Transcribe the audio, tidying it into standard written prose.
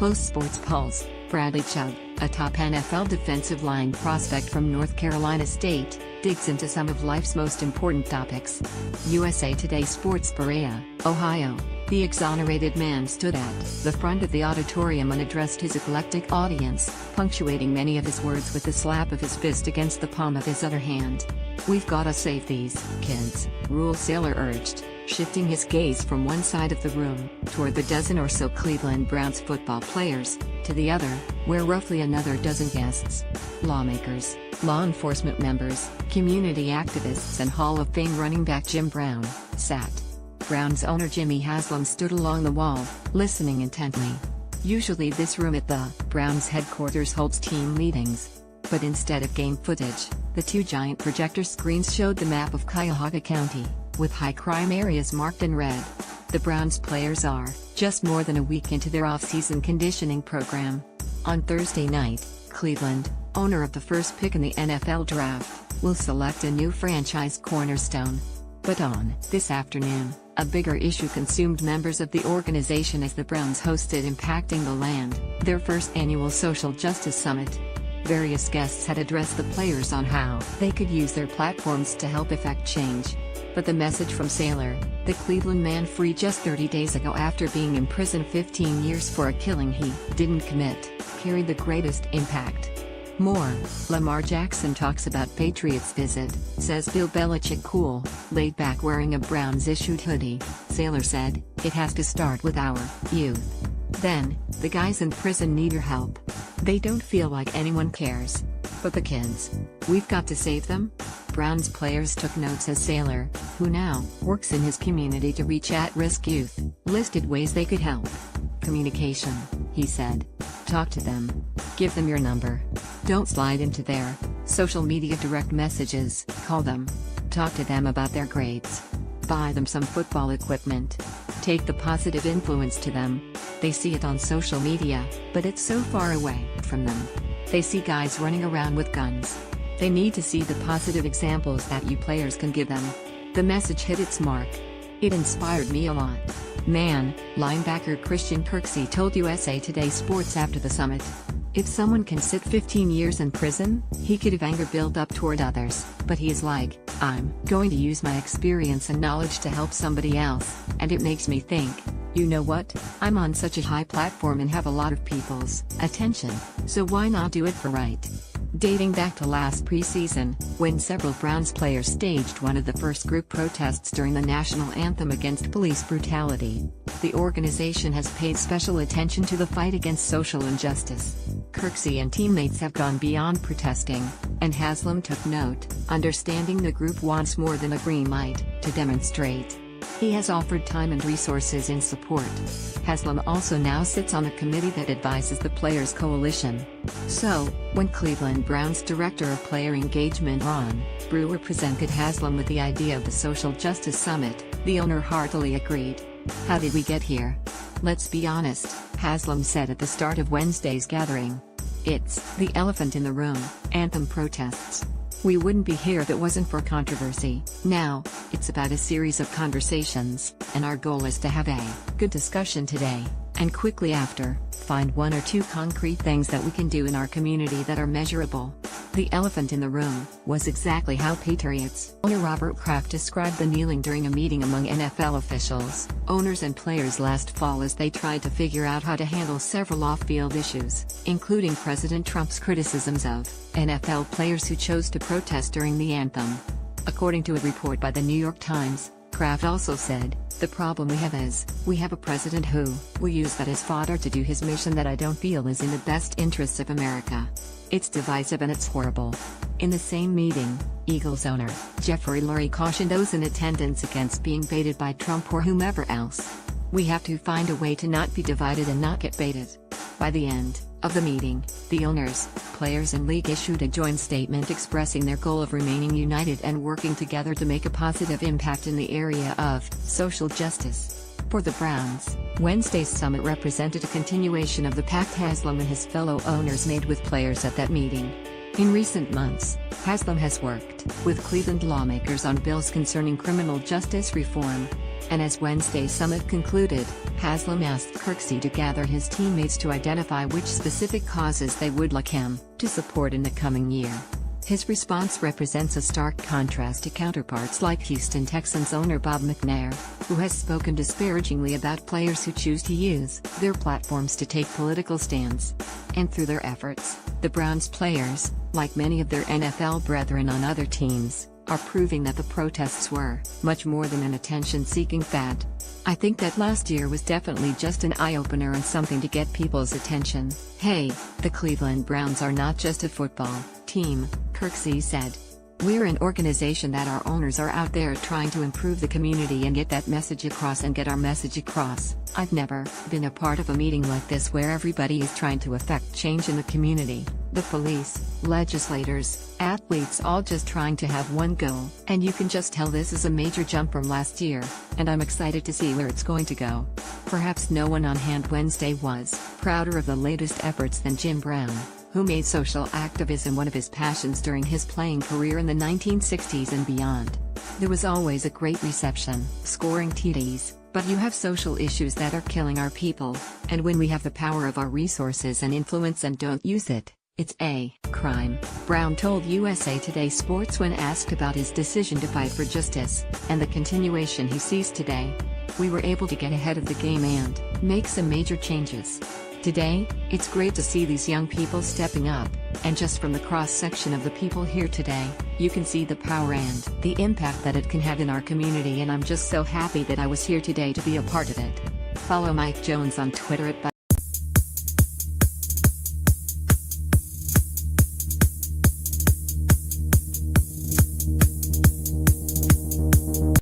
Close Sports Pulse, Bradley Chubb, a top NFL defensive line prospect from North Carolina State, digs into some of life's most important topics. USA Today Sports Berea, Ohio. The exonerated man stood at the front of the auditorium and addressed his eclectic audience, punctuating many of his words with the slap of his fist against the palm of his other hand. "We've gotta save these kids," Rule Saylor urged, shifting his gaze from one side of the room, toward the dozen or so Cleveland Browns football players, to the other, where roughly another dozen guests, lawmakers, law enforcement members, community activists and Hall of Fame running back Jim Brown, sat. Browns owner Jimmy Haslam stood along the wall, listening intently. Usually this room at the Browns headquarters holds team meetings. But instead of game footage, the two giant projector screens showed the map of Cuyahoga County, with high crime areas marked in red. The Browns players are just more than a week into their off-season conditioning program. On Thursday night, Cleveland, owner of the first pick in the NFL draft, will select a new franchise cornerstone. But on this afternoon, a bigger issue consumed members of the organization as the Browns hosted Impacting the Land, their first annual social justice summit. Various guests had addressed the players on how they could use their platforms to help effect change. But the message from Saylor, the Cleveland man freed just 30 days ago after being imprisoned 15 years for a killing he didn't commit, carried the greatest impact. More, Lamar Jackson talks about Patriots visit, says Bill Belichick cool, laid back wearing a Browns-issued hoodie. Saylor said, "It has to start with our youth. Then, the guys in prison need your help. They don't feel like anyone cares. But the kids, we've got to save them." Browns players took notes as Saylor, who now works in his community to reach at-risk youth, listed ways they could help. "Communication," he said. "Talk to them. Give them your number. Don't slide into their social media direct messages, call them. Talk to them about their grades. Buy them some football equipment. Take the positive influence to them. They see it on social media, but it's so far away from them. They see guys running around with guns. They need to see the positive examples that you players can give them." The message hit its mark. "It inspired me a lot, man," linebacker Christian Kirksey told USA Today Sports after the summit. "If someone can sit 15 years in prison, he could have anger built up toward others, but he is like, I'm going to use my experience and knowledge to help somebody else, and it makes me think, you know what, I'm on such a high platform and have a lot of people's attention, so why not do it for right?" Dating back to last preseason, when several Browns players staged one of the first group protests during the national anthem against police brutality, the organization has paid special attention to the fight against social injustice. Kirksey and teammates have gone beyond protesting, and Haslam took note, understanding the group wants more than a green light to demonstrate. He has offered time and resources in support. Haslam also now sits on the committee that advises the Players Coalition. So, when Cleveland Browns Director of Player Engagement Ron Brewer presented Haslam with the idea of the Social Justice Summit, the owner heartily agreed. "How did we get here? Let's be honest," Haslam said at the start of Wednesday's gathering. "It's the elephant in the room, anthem protests. We wouldn't be here if it wasn't for controversy. Now, it's about a series of conversations, and our goal is to have a good discussion today, and quickly after, find one or two concrete things that we can do in our community that are measurable." The elephant in the room was exactly how Patriots owner Robert Kraft described the kneeling during a meeting among NFL officials, owners and players last fall as they tried to figure out how to handle several off-field issues, including President Trump's criticisms of NFL players who chose to protest during the anthem. According to a report by the New York Times, Kraft also said, "The problem we have is, we have a president who will use that as fodder to do his mission that I don't feel is in the best interests of America. It's divisive and it's horrible." In the same meeting, Eagles owner Jeffrey Lurie cautioned those in attendance against being baited by Trump or whomever else. "We have to find a way to not be divided and not get baited." By the end of the meeting, the owners, players and league issued a joint statement expressing their goal of remaining united and working together to make a positive impact in the area of social justice. For the Browns, Wednesday's summit represented a continuation of the pact Haslam and his fellow owners made with players at that meeting. In recent months, Haslam has worked with Cleveland lawmakers on bills concerning criminal justice reform. And as Wednesday's summit concluded, Haslam asked Kirksey to gather his teammates to identify which specific causes they would like him to support in the coming year. His response represents a stark contrast to counterparts like Houston Texans owner Bob McNair, who has spoken disparagingly about players who choose to use their platforms to take political stands. And through their efforts, the Browns players, like many of their NFL brethren on other teams, are proving that the protests were much more than an attention-seeking fad. I think that last year was definitely just an eye-opener and something to get people's attention. Hey, the Cleveland Browns are not just a football team, Kirksey said. We're an organization that our owners are out there trying to improve the community and get that message across and get our message across. I've never been a part of a meeting like this where everybody is trying to affect change in the community. The police, legislators, athletes all just trying to have one goal. And you can just tell this is a major jump from last year, and I'm excited to see where it's going to go. Perhaps no one on hand Wednesday was prouder of the latest efforts than Jim Brown, who made social activism one of his passions during his playing career in the 1960s and beyond. There was always a great reception, scoring TDs, but you have social issues that are killing our people, and when we have the power of our resources and influence and don't use it, it's a crime, Brown told USA Today Sports when asked about his decision to fight for justice, and the continuation he sees today. We were able to get ahead of the game and make some major changes. Today, it's great to see these young people stepping up, and just from the cross-section of the people here today, you can see the power and the impact that it can have in our community, and I'm just so happy that I was here today to be a part of it. Follow Mike Jones on Twitter at